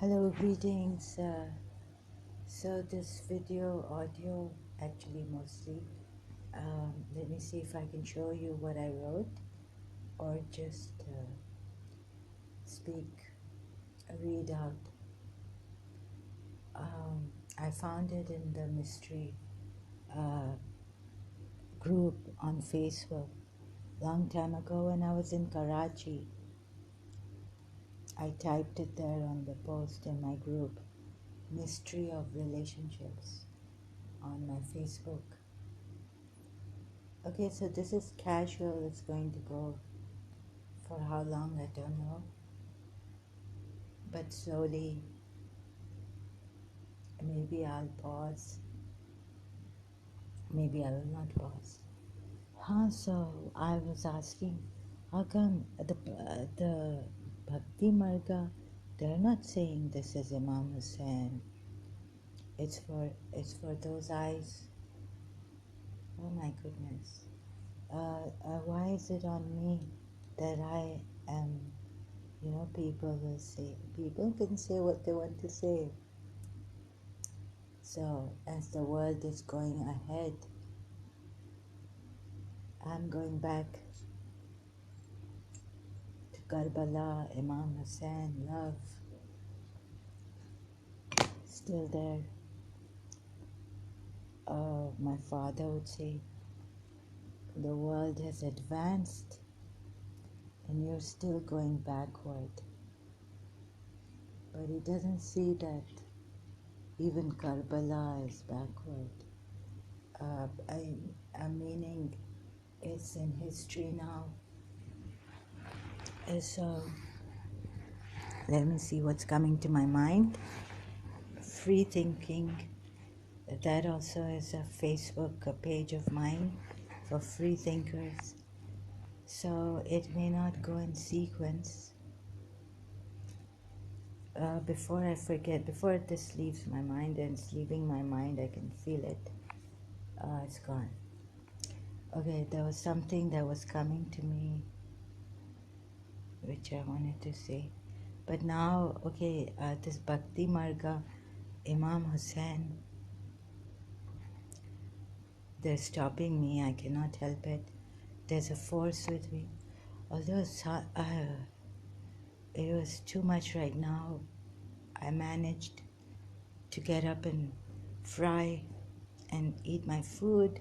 Hello, greetings. So this video audio, actually mostly, let me see if I can show you what I wrote or just read out. I found it in the mystery uh, group on Facebook. Long time ago when I was in Karachi, I typed it there on the post in my group, Mystery of Relationships, on my Facebook. Okay, so this is casual. It's going to go for how long, I don't know. But slowly, maybe I'll pause. Maybe I will not pause. So I was asking, how come the Bhakti Marga, they're not saying this is Imam Hussain. It's for those eyes. Oh my goodness. Why is it on me that I am? People will say, people can say what they want to say. So, as the world is going ahead, I'm going back to Karbala, Imam Hussain, love, still there. My father would say, the world has advanced and you're still going backward. But he doesn't see that even Karbala is backward. I'm meaning it's in history now. So let me see what's coming to my mind. Free thinking. That also is a Facebook page of mine for free thinkers. So it may not go in sequence. Before I forget, before this leaves my mind, and it's leaving my mind, I can feel it. It's gone. Okay, there was something that was coming to me which I wanted to say. But now, okay, this Bhakti Marga, Imam Hussain, they're stopping me. I cannot help it. There's a force with me. Although it was too much right now, I managed to get up and fry and eat my food.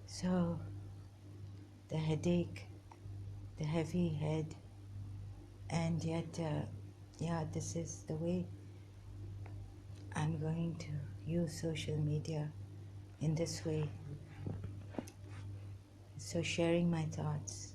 So the headache, the heavy head, and yet, this is the way I'm going to use social media in this way. So sharing my thoughts.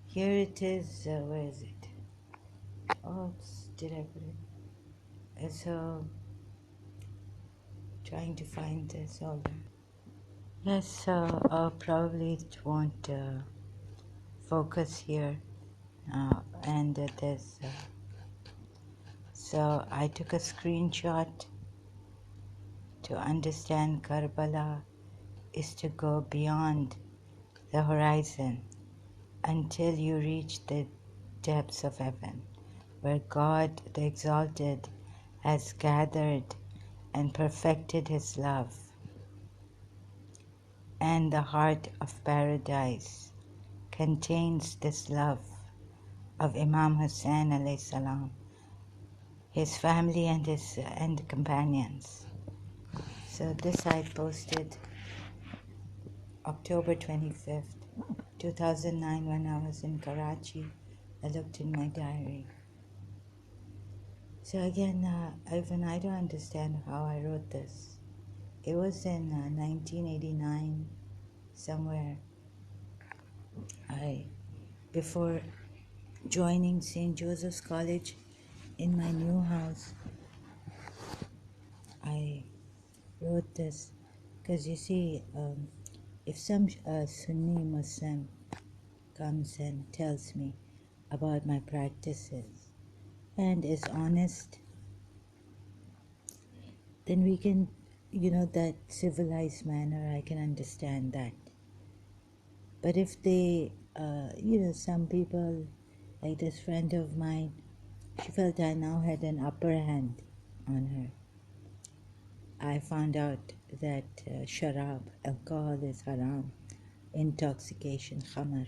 Here it is. Where is it? Oh, did I put it? So trying to find this all. Yes, probably it won't focus here. And there's. So I took a screenshot. To understand Karbala is to go beyond the horizon until you reach the depths of heaven, where God the Exalted has gathered and perfected His love. And the heart of paradise contains this love of Imam Hussain alayhi salam, his family and companions. So this I posted October 25th, 2009, when I was in Karachi. I looked in my diary. So again, even I don't understand how I wrote this. It was in 1989, somewhere. Before joining St. Joseph's College in my new house, I wrote this because you see, if some Sunni Muslim comes and tells me about my practices and is honest, then we can, that civilized manner, I can understand that. But if they, some people, like this friend of mine, she felt I now had an upper hand on her. I found out that sharab, alcohol is haram, intoxication, khamar.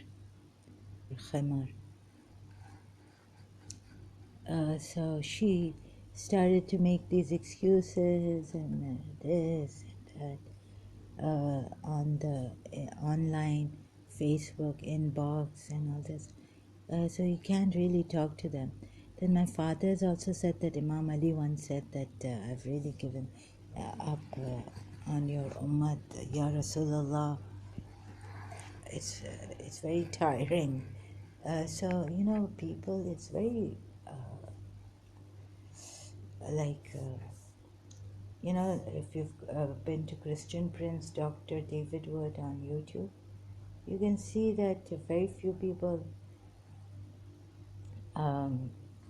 So she started to make these excuses and this and that on the online Facebook inbox and all this. So you can't really talk to them. Then my father's also said that Imam Ali once said that I've really given up on your ummah, Ya Rasulullah. It's very tiring. So people, it's very like if you've been to Christian Prince Dr. David Wood on YouTube, you can see that very few people.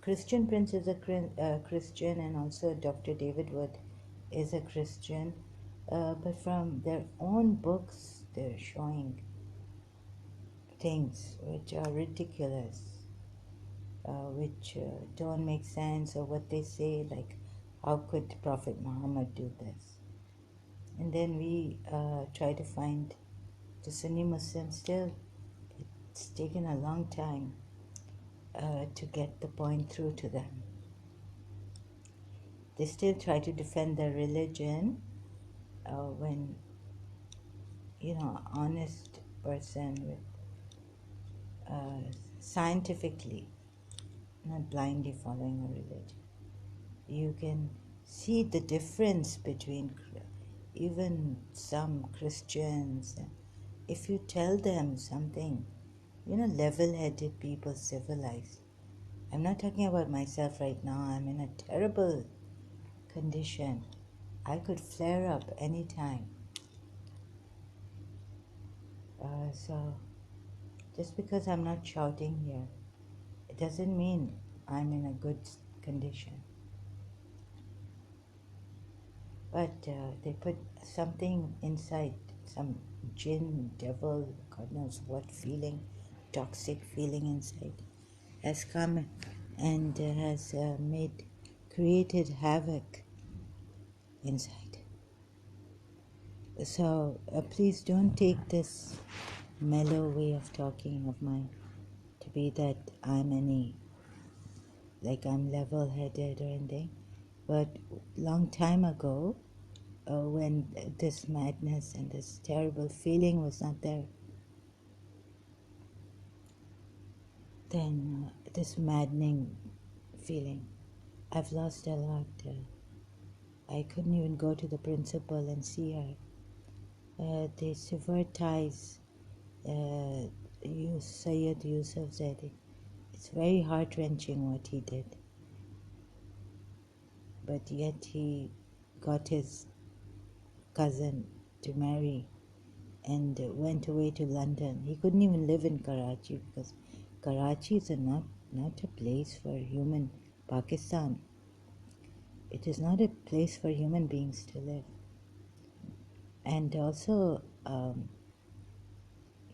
Christian Prince is a Christian, and also Dr. David Wood is a Christian, but from their own books, they're showing things which are ridiculous, which don't make sense, or what they say, like, how could Prophet Muhammad do this? And then we try to find the Sunni Muslims. Still, it's taken a long time to get the point through to them. They still try to defend their religion when, honest person with scientifically, not blindly following a religion. You can see the difference between even some Christians. If you tell them something, level-headed people, civilized. I'm not talking about myself right now. I'm in a terrible condition. I could flare up anytime. So just because I'm not shouting here, it doesn't mean I'm in a good condition. But they put something inside, some jinn, devil, God knows what feeling, toxic feeling inside, has come and has created havoc inside. So please don't take this mellow way of talking of mine to be that I'm I'm level-headed or anything. But long time ago, when this madness and this terrible feeling was not there, then this maddening feeling, I've lost a lot. I couldn't even go to the principal and see her. They severed ties. Sayyid Yusuf Zaidi. It's very heart-wrenching what he did. But yet he got his cousin to marry and went away to London. He couldn't even live in Karachi because Karachi is not a place for human. Pakistan, it is not a place for human beings to live. And also,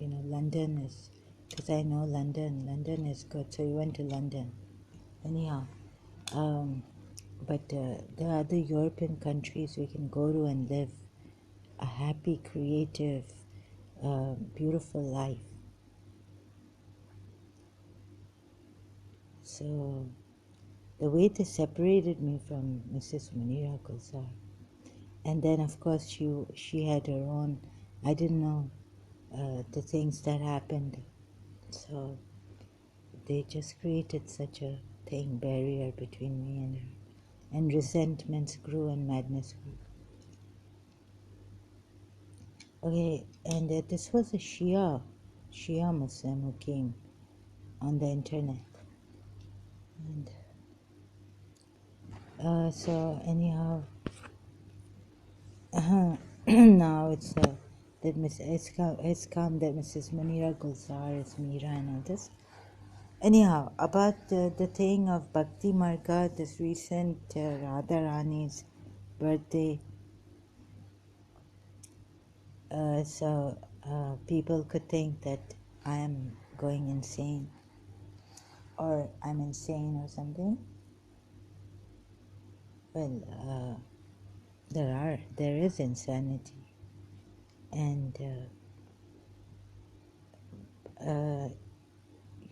London is, because I know London is good, so he went to London. Anyhow, but there are other European countries we can go to and live a happy, creative, beautiful life. So the way they separated me from Mrs. Munira Gulzar, and then of course she had her own, I didn't know the things that happened, so they just created such a barrier between me and her, and resentments grew and madness grew. Okay, and this was a Shia Muslim who came on the internet. And so anyhow, now it's that it's come that Mrs. Munira Gulzar is Mira and all this. Anyhow, about the thing of Bhakti Marga, this recent Radha Rani's birthday. So people could think that I am going insane or I'm insane or something. Well, there is insanity, and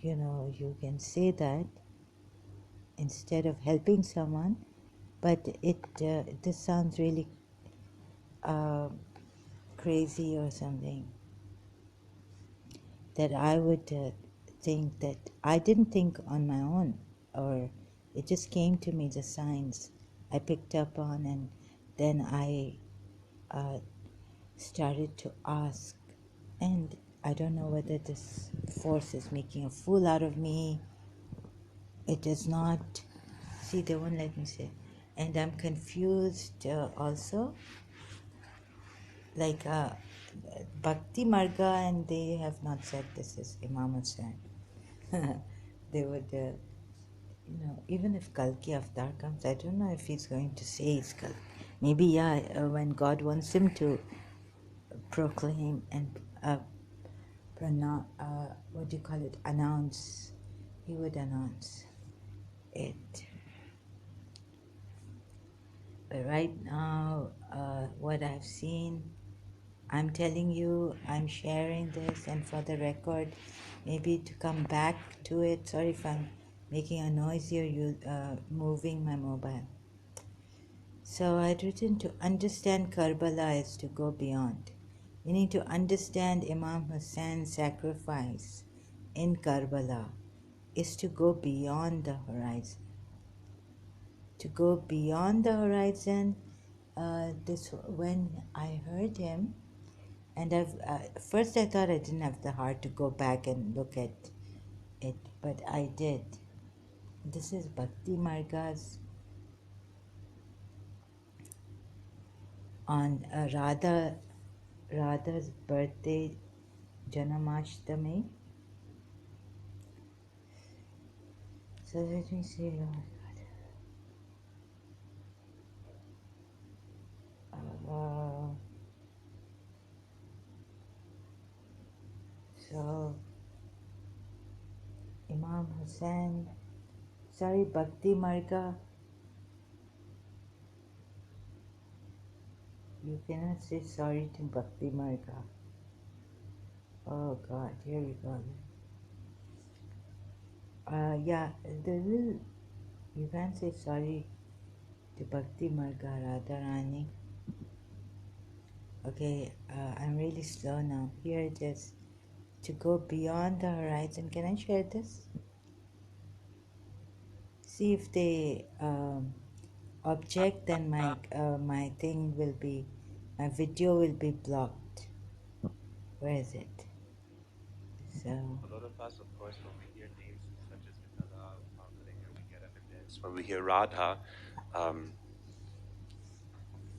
you can say that instead of helping someone, but this sounds really uh, crazy or something. That I would think that I didn't think on my own, or it just came to me, the signs I picked up on, and then I uh, started to ask. And I don't know whether this force is making a fool out of me. It does not. See, they won't let me say. And I'm confused also. Like Bhakti Marga, and they have not said this is Imam Hussain. They would, even if Kalki Avatar comes, I don't know if he's going to say it's Kalki. Maybe, yeah, when God wants him to proclaim and what do you call it? Announce. He would announce it. But right now, what I've seen, I'm telling you, I'm sharing this, and for the record, maybe to come back to it. Sorry if I'm making a noise here, you moving my mobile. So I'd written, to understand Karbala is to go beyond, meaning to understand Imam Hussein's sacrifice in Karbala is to go beyond the horizon. To go beyond the horizon, this when I heard him, and first I thought I didn't have the heart to go back and look at it, but I did. This is Bhakti Marga's on Radha's birthday, Janamashtami. So let me see. Oh my God. So Imam Hussain, sorry, Bhakti Marga. You cannot say sorry to Bhakti Marga. Oh God, here you go. Yeah, you can't say sorry to Bhakti Marga, Radha Rani. Okay, I'm really slow now. Here it is. To go beyond the horizon. Can I share this? See if they object, then my thing will be, my video will be blocked. Where is it? So a lot of us, of course, when we hear names such as Radha, we get up and dance. When we hear Radha,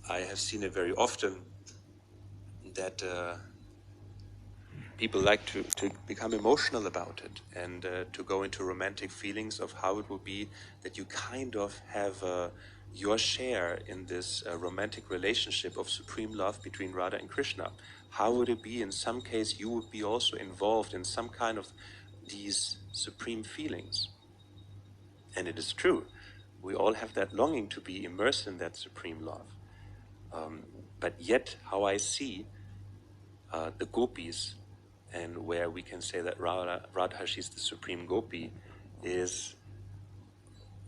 I have seen it very often that people like to become emotional about it and to go into romantic feelings of how it would be that you kind of have your share in this romantic relationship of supreme love between Radha and Krishna. How would it be in some case you would be also involved in some kind of these supreme feelings? And it is true. We all have that longing to be immersed in that supreme love. But yet, how I see the gopis, and where we can say that Radha, she's the supreme gopi, is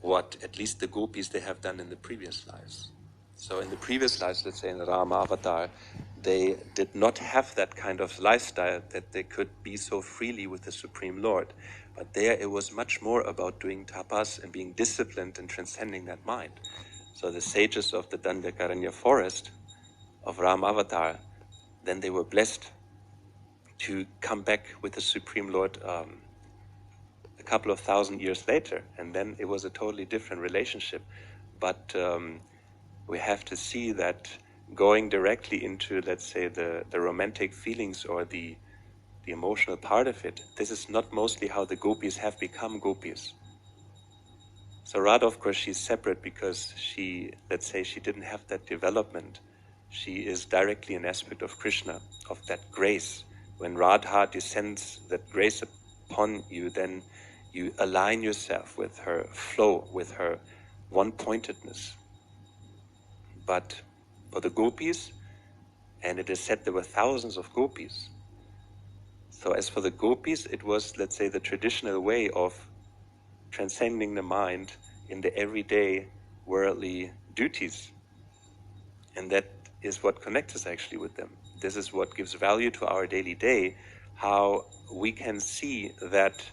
what at least the gopis they have done in the previous lives. So in the previous lives, let's say in the Rama avatar, they did not have that kind of lifestyle that they could be so freely with the Supreme Lord. But there it was much more about doing tapas and being disciplined and transcending that mind. So the sages of the Dandakaranya forest of Ram avatar, then they were blessed to come back with the Supreme Lord a couple of thousand years later. And then it was a totally different relationship. But we have to see that going directly into, let's say, the romantic feelings or the emotional part of it, this is not mostly how the gopis have become gopis. So Radha, of course, she's separate because she, let's say, she didn't have that development. She is directly an aspect of Krishna, of that grace, When Radha descends that grace upon you, then you align yourself with her flow, with her one-pointedness. But for the gopis, and it is said there were thousands of gopis. So as for the gopis, it was, let's say, the traditional way of transcending the mind in the everyday worldly duties. And that is what connects us actually with them. This is what gives value to our daily day, how we can see that,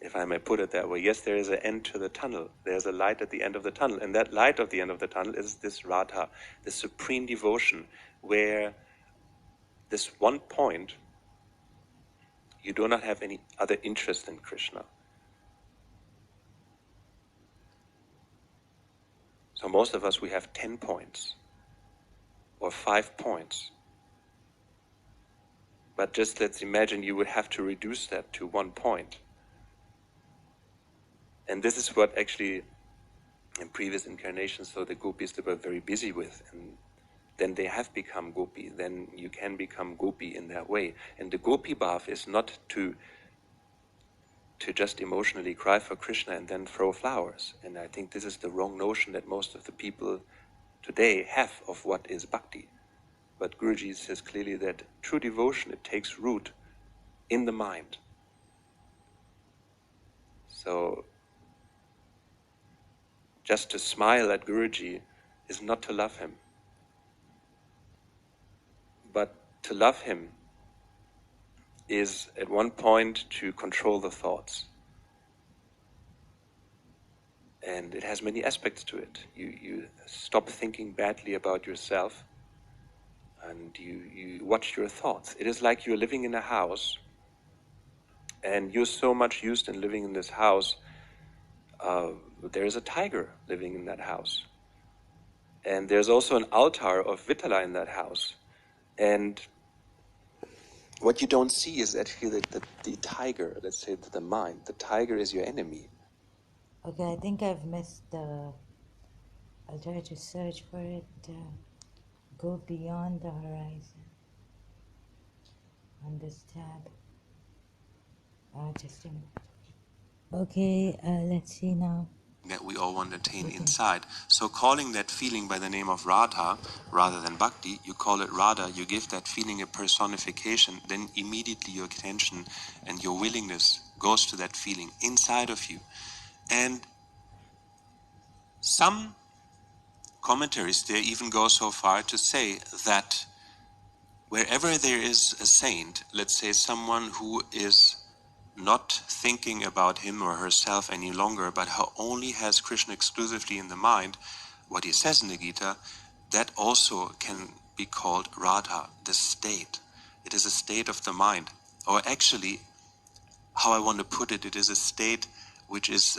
if I may put it that way, yes, there is an end to the tunnel. There's a light at the end of the tunnel. And that light at the end of the tunnel is this Radha, this supreme devotion, where this one point, you do not have any other interest in Krishna. So most of us, we have 10 points or 5 points. But just let's imagine you would have to reduce that to 1 point. And this is what actually in previous incarnations, so the gopis, they were very busy with. And then they have become gopi. Then you can become gopi in that way. And the gopi bhav is not to just emotionally cry for Krishna and then throw flowers. And I think this is the wrong notion that most of the people today have of what is bhakti. But Guruji says clearly that true devotion, it takes root in the mind. So just to smile at Guruji is not to love him. But to love him is at one point to control the thoughts. And it has many aspects to it. You stop thinking badly about yourself and you watch your thoughts. It is like you're living in a house and you're so much used in living in this house, there is a tiger living in that house. And there's also an altar of Vittala in that house. And what you don't see is actually the tiger, let's say the mind. The tiger is your enemy. Okay, I think I've missed the... I'll try to search for it. Go beyond the horizon on this tab. Just a minute. Okay, let's see now. That we all want to attain inside. So calling that feeling by the name of Radha rather than Bhakti, you call it Radha, you give that feeling a personification, then immediately your attention and your willingness goes to that feeling inside of you. And some commentaries, they even go so far to say that wherever there is a saint, let's say someone who is not thinking about him or herself any longer, but who only has Krishna exclusively in the mind, what he says in the Gita, that also can be called Radha, the state. It is a state of the mind. Or actually, how I want to put it, it is a state which is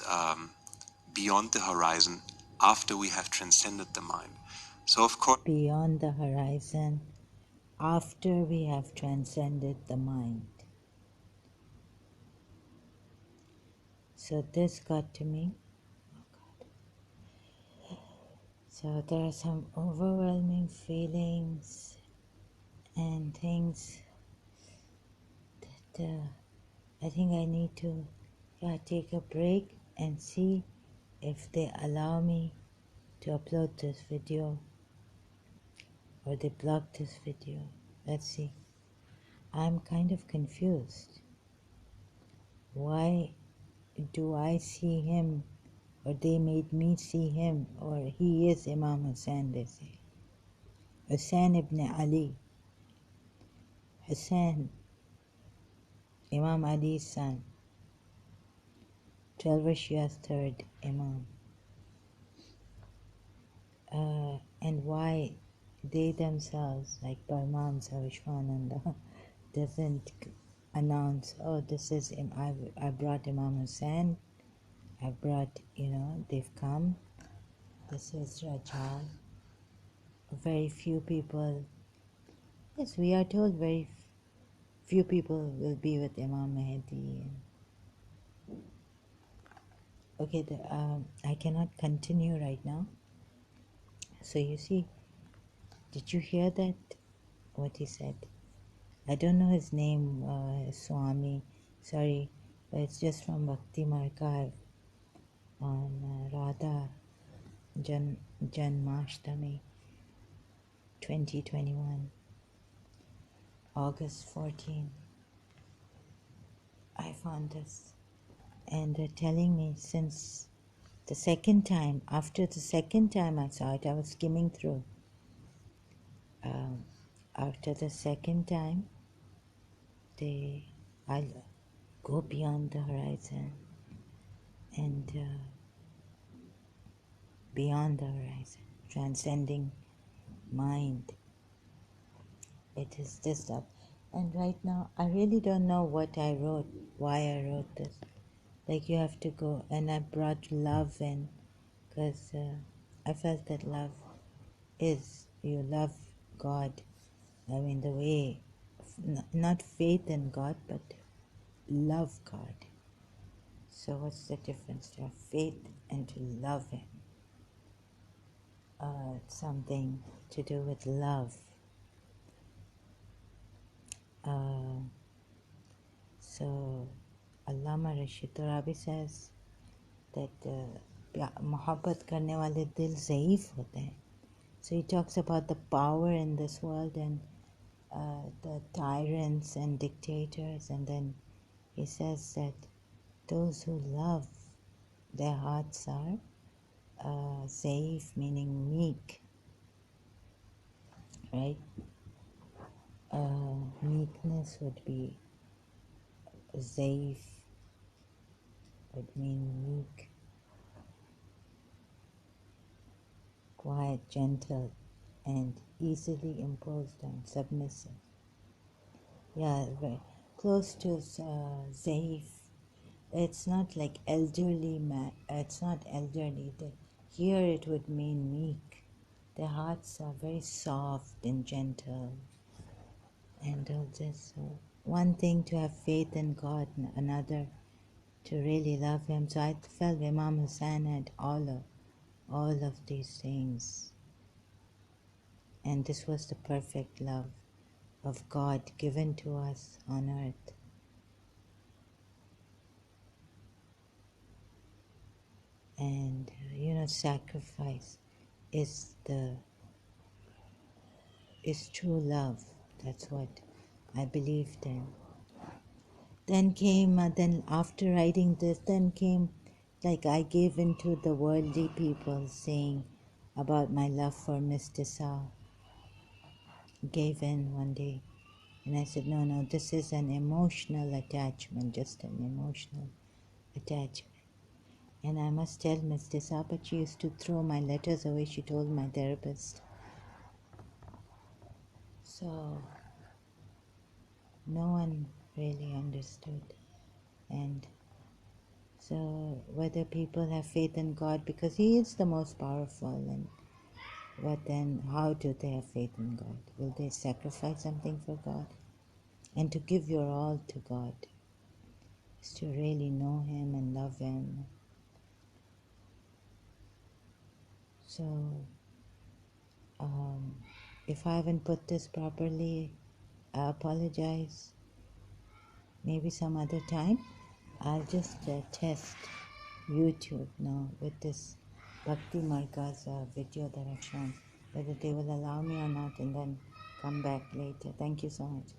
beyond the horizon after we have transcended the mind. So of course, Beyond the horizon, after we have transcended the mind. So this got to me. Oh God. So there are some overwhelming feelings and things that I think I need to take a break and see if they allow me to upload this video or they block this video. Let's see. I'm kind of confused. Why do I see him, or they made me see him, or he is Imam Hussain, they say. Hussain ibn Ali. Hussain, Imam Ali's son. 12 Shia's third Imam. And why they themselves, like Paramahamsa, Vishwaananda, doesn't announce, oh, this is, I brought Imam Hussain, I brought, they've come, this is Rajal. Very few people, yes, we are told very few people will be with Imam Mahdi. Okay, I cannot continue right now. So you see, did you hear that, what he said? I don't know his name, Swami, sorry, but it's just from Bhakti Archive on Radha Janmashtami 2021, August 14. I found this, and they're telling me since the second time, after the second time I saw it, I was skimming through. After the second time, I'll go beyond the horizon and beyond the horizon, transcending mind. It is this stuff. And right now, I really don't know what I wrote, why I wrote this. Like you have to go, and I brought love in, because I felt that love is, you love God. I mean, the way, not faith in God, but love God. So what's the difference to have faith and to love Him? It's something to do with love. So Allama Rashid Torabi says that मोहब्बत करने वाले दिल ज़ईफ़ होते हैं. So he talks about the power in this world and the tyrants and dictators, and then he says that those who love, their hearts are ज़ईफ़, meaning meek, right? Meekness would be ज़ईफ़, would mean meek, quiet, gentle, and easily imposed on, submissive. Yeah, very close to Zaif. It's not like elderly it's not elderly. Here it would mean meek. Their hearts are very soft and gentle. And all this. So one thing to have faith in God, another to really love Him. So I felt Imam Hussain had all of these things. And this was the perfect love of God given to us on earth. And sacrifice is true love. That's what I believed in. Then came then after writing this, then came like I gave into the worldly people saying about my love for Mr. Sa. Gave in one day, and I said, no, this is an emotional attachment, just an emotional attachment. And I must tell Mr. Sa, but she used to throw my letters away, she told my therapist. So no one really understood. And so whether people have faith in God, because He is the most powerful, and but then how do they have faith in God? Will they sacrifice something for God? And to give your all to God is to really know Him and love Him. So if I haven't put this properly, I apologize. Maybe some other time. I'll just test YouTube now with this Bhakti Marga's video that I've shown, whether they will allow me or not, and then come back later. Thank you so much.